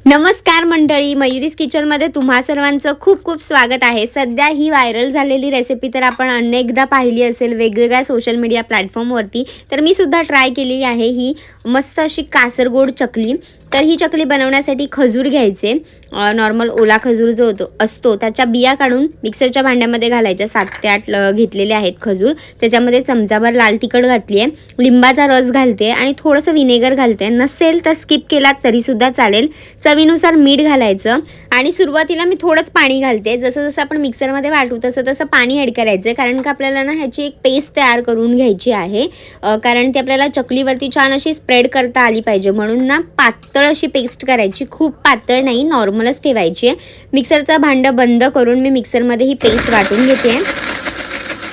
नमस्कार मंडळी, मयुरीज किचनमध्ये तुम्हा सर्वांचं खूप खूप स्वागत आहे. सध्या ही व्हायरल झालेली रेसिपी तर आपण अनेकदा पाहिली असेल वेगवेगळ्या सोशल मीडिया प्लॅटफॉर्मवरती. तर मी सुद्धा ट्राय केली आहे ही मस्त अशी कासरगोड चकली. तर ही चकली बनवण्यासाठी खजूर घ्यायचे, नॉर्मल ओला खजूर जो असतो त्याच्या बिया काढून मिक्सरच्या भांड्यामध्ये घालायच्या. 7 ते 8 घेतलेले आहेत खजूर. त्याच्यामध्ये चमचाभर लाल तिखट घातली आहे, लिंबाचा रस घालते आणि थोडंसं विनेगर घालते. नसेल तर स्किप केलात तरीसुद्धा चालेल. चवीनुसार मीठ घालायचं आणि सुरुवातीला मी थोडंच पाणी घालते. जसं जसं आपण मिक्सरमध्ये वाटू तसं तसं पाणी ॲड करायचं, कारण का आपल्याला ना ह्याची एक पेस्ट तयार करून घ्यायची आहे. कारण ती आपल्याला चकलीवरती छान अशी स्प्रेड करता आली पाहिजे, म्हणून ना पातळ अशी पेस्ट करायची, खूप पातळ नाही, नॉर्मलच ठेवायची आहे. मिक्सरचं भांडं बंद करून मी मिक्सरमध्ये ही पेस्ट वाटून घेते.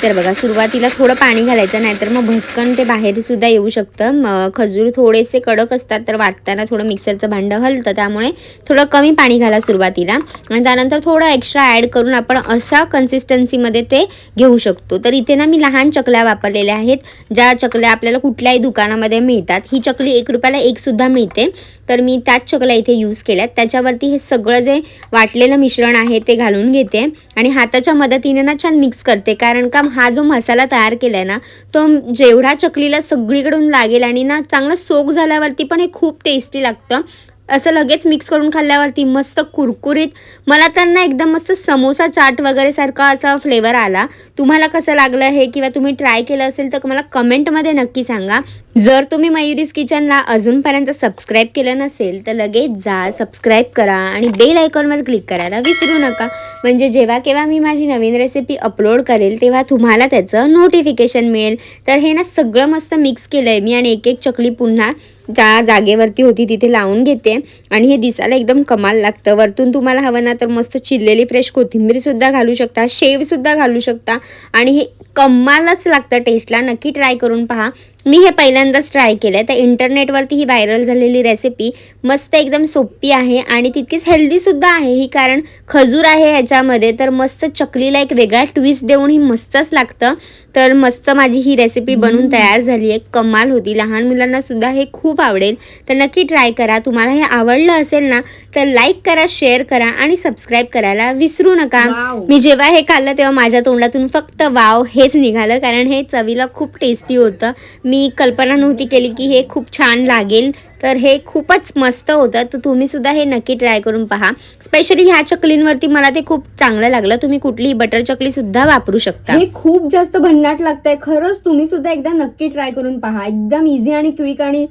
तर बघा, सुरुवातीला थोडं पाणी घालायचं, नाहीतर मग भस्कन ते बाहेर सुद्धा येऊ शकतं. खजूर थोडेसे कडक असतात, तर वाटताना थोडं मिक्सरचं भांडं हलतं, त्यामुळे थोडं कमी पाणी घाला सुरुवातीला आणि त्यानंतर थोडं एक्स्ट्रा ॲड करून आपण अशा कन्सिस्टन्सीमध्ये ते घेऊ शकतो. तर इथे ना मी लहान चकल्या वापरलेल्या आहेत, ज्या चकल्या आपल्याला कुठल्याही दुकानामध्ये मिळतात. ही चकली 1 रुपयाला 1 सुद्धा मिळते, तर मी त्याच चकल्या इथे यूज केल्यात. त्याच्यावरती हे सगळं जे वाटलेलं मिश्रण आहे ते घालून घेते आणि हाताच्या मदतीने ना छान मिक्स करते, कारण का हा जो मसाला तयार केला आहे ना तो जेवढा चकलीला सगळीकडून लागेल आणि ना चांगलं सोक झाल्यावरती पण हे खूप टेस्टी लागतं. असं लगेच मिक्स करून खाल्ल्यावरती मस्त कुरकुरीत, मला तर ना एकदम मस्त समोसा चाट वगैरे सारखा असा फ्लेवर आला. तुम्हाला कसं लागलं हे किंवा तुम्ही ट्राय केलं असेल तर मला कमेंटमध्ये नक्की सांगा. जर तुम्ही मयुरीज किचनला अजूनपर्यंत सबस्क्राईब केलं नसेल तर लगेच जा, सबस्क्राईब करा आणि बेल आयकॉनवर क्लिक करायला विसरू नका, म्हणजे जेव्हा केव्हा मी माझी नवीन रेसिपी अपलोड करेल तेव्हा तुम्हाला त्याचं नोटिफिकेशन मिळेल. तर हे ना सगळं मस्त मिक्स केलं आहे मी आणि एक एक चकली पुन्हा ज्या जागेवरती होती तिथे लावून घेते आणि हे दिसायला एकदम कमाल लागतं. वरतून तुम्हाला हवं ना तर मस्त चिरलेली फ्रेश कोथिंबीरसुद्धा घालू शकता, शेवसुद्धा घालू शकता आणि हे कमालच लागतं टेस्टला. नक्की ट्राय करून पहा. मी हे पहिल्यांदाच ट्राय केलं आहे. तर इंटरनेटवरती ही व्हायरल झालेली रेसिपी मस्त एकदम सोपी आहे आणि तितकीच हेल्दीसुद्धा आहे ही, कारण खजूर आहे ह्याच्यामध्ये. तर मस्त चकलीला एक वेगळा ट्विस्ट देऊन ही मस्तच लागतं. तर मस्त माझी ही रेसिपी बनून तयार झाली आहे, कमाल होती. लहान मुलांना सुद्धा हे खूप आवडेल, तर नक्की ट्राय करा. तुम्हाला हे आवडलं असेल ना तर लाईक करा, शेअर करा आणि सबस्क्राईब करायला विसरू नका. मी जेव्हा हे खाल्लं तेव्हा माझ्या तोंडातून फक्त वाव हेच निघालं, कारण हे चवीला खूप टेस्टी होतं. मी कल्पना नव्हती केली की हे खूप छान लागेल, तर हे खूपच मस्त होतं. तर तुम्ही सुद्धा हे नक्की ट्राय करून पहा. स्पेशली ह्या चकलींवरती मला ते खूप चांगलं लागलं. तुम्ही कुठलीही बटर चकली सुद्धा वापरू शकता. हे खूप जास्त भन्नाट लागतंय खरंच. तुम्ही सुद्धा एकदा नक्की ट्राय करून पहा. एकदम इझी आणि क्विक आणि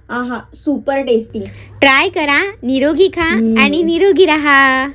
आहा सुपर टेस्टी. ट्राय करा, निरोगी खा आणि निरोगी राहा.